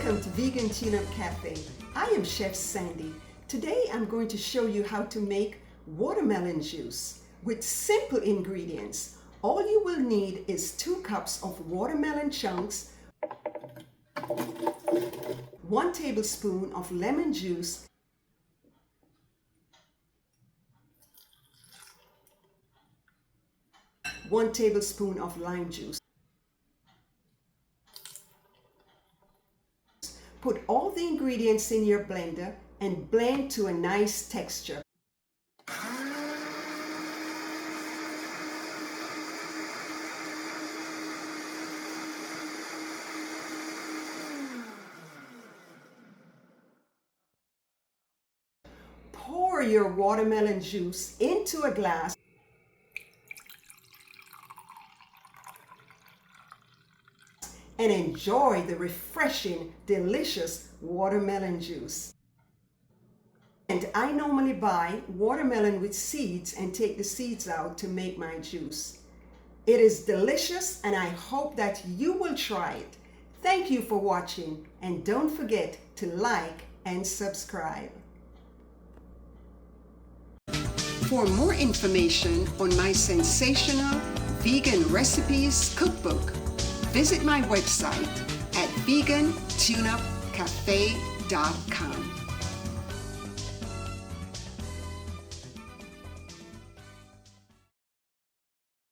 Welcome to Vegan Tune-Up Cafe. I am Chef Sandy. Today I'm going to show you how to make watermelon juice with simple ingredients. All you will need is 2 cups of watermelon chunks, 1 tablespoon of lemon juice, 1 tablespoon of lime juice. Put all the ingredients in your blender and blend to a nice texture. Pour your watermelon juice into a glass and enjoy the refreshing, delicious watermelon juice. And I normally buy watermelon with seeds and take the seeds out to make my juice. It is delicious and I hope that you will try it. Thank you for watching and don't forget to like and subscribe. For more information on my sensational vegan recipes cookbook, visit my website at vegantuneupcafe.com.